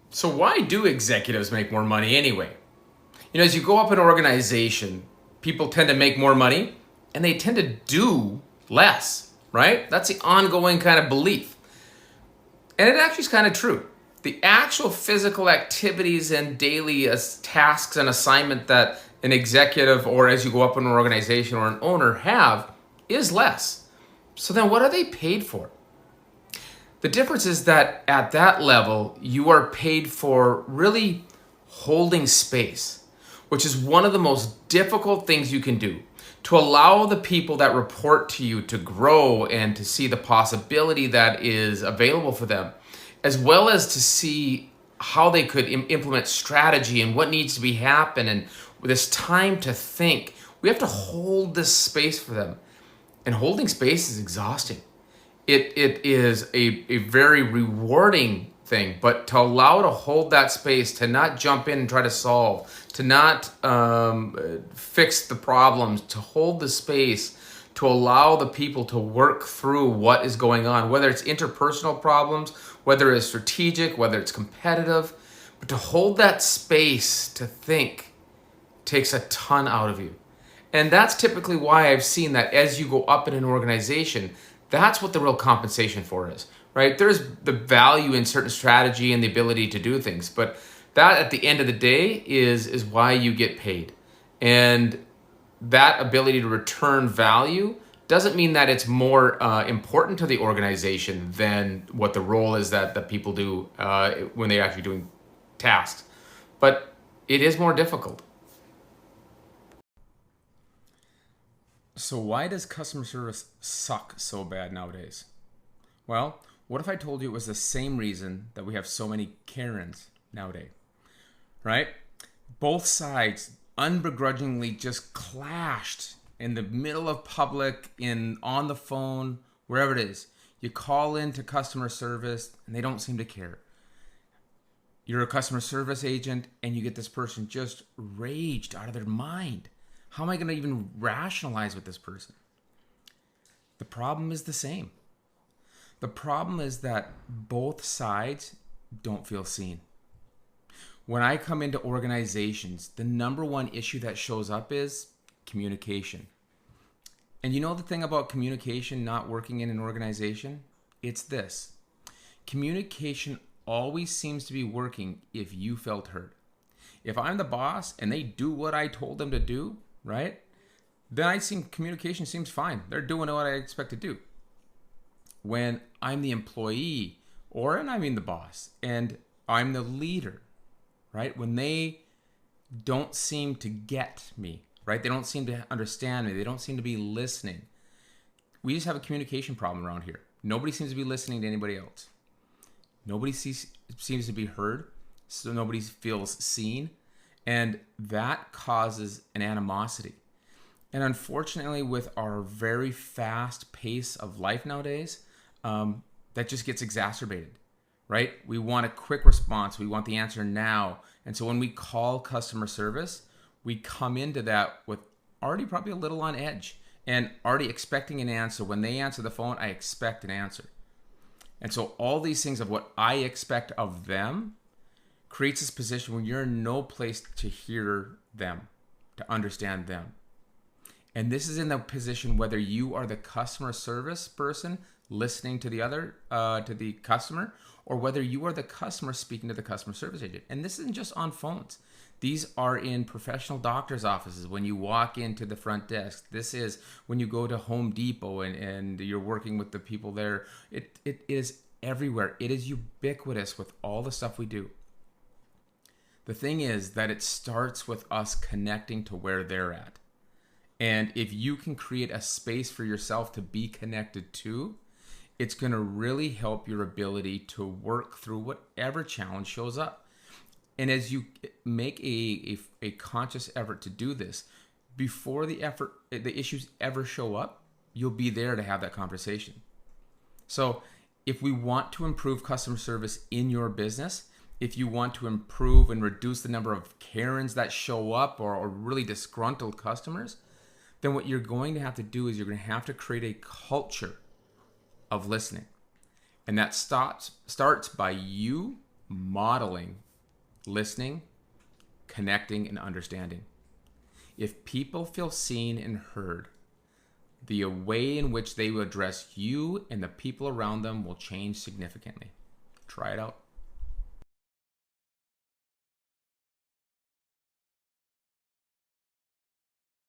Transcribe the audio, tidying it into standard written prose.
So why do executives make more money anyway? As you go up in an organization, people tend to make more money and they tend to do less, right? That's the ongoing kind of belief. And it actually is kind of true. The actual physical activities and daily tasks and assignment that an executive or as you go up in an organization or an owner have is less. So then what are they paid for? The difference is that at that level, you are paid for really holding space, which is one of the most difficult things you can do to allow the people that report to you to grow and to see the possibility that is available for them, as well as to see how they could implement strategy and what needs to be happen and this time to think. We have to hold this space for them. And holding space is exhausting. It is a very rewarding thing, but to allow to hold that space, to not jump in and try to solve, to not fix the problems, to hold the space, to allow the people to work through what is going on, whether it's interpersonal problems, whether it's strategic, whether it's competitive, but to hold that space to think takes a ton out of you. And that's typically why I've seen that as you go up in an organization, that's what the real compensation for is, right? There's the value in certain strategy and the ability to do things, but that at the end of the day is why you get paid. And that ability to return value doesn't mean that it's more important to the organization than what the role is that people do when they're actually doing tasks. But it is more difficult. So why does customer service suck so bad nowadays? Well, what if I told you it was the same reason that we have so many Karens nowadays, right? Both sides unbegrudgingly just clashed in the middle of public, on the phone, wherever it is. You call into customer service and they don't seem to care. You're a customer service agent and you get this person just raged out of their mind. How am I going to even rationalize with this person? The problem is the same. The problem is that both sides don't feel seen. When I come into organizations, the number one issue that shows up is communication. And you know the thing about communication not working in an organization? It's this. Communication always seems to be working if you felt heard. If I'm the boss and they do what I told them to do, right? Then communication seems fine. They're doing what I expect to do. When I'm the employee, and I mean the boss, and I'm the leader, right? When they don't seem to get me, right? They don't seem to understand me. They don't seem to be listening. We just have a communication problem around here. Nobody seems to be listening to anybody else. Nobody seems to be heard, so nobody feels seen. And that causes an animosity. And unfortunately, with our very fast pace of life nowadays, that just gets exacerbated, right? We want a quick response. We want the answer now. And so when we call customer service, we come into that with already probably a little on edge and already expecting an answer. When they answer the phone, I expect an answer. And so all these things of what I expect of them creates this position where you're in no place to hear them, to understand them. And this is in the position whether you are the customer service person listening to the customer, or whether you are the customer speaking to the customer service agent. And this isn't just on phones. These are in professional doctors' offices when you walk into the front desk. This is when you go to Home Depot and you're working with the people there. It is everywhere. It is ubiquitous with all the stuff we do. The thing is that it starts with us connecting to where they're at. And if you can create a space for yourself to be connected to, it's going to really help your ability to work through whatever challenge shows up. And as you make a conscious effort to do this, before the issues ever show up, you'll be there to have that conversation. So if we want to improve customer service in your business, if you want to improve and reduce the number of Karens that show up or really disgruntled customers, then what you're going to have to do is you're going to have to create a culture of listening. And that starts by you modeling, listening, connecting, and understanding. If people feel seen and heard, the way in which they will address you and the people around them will change significantly. Try it out.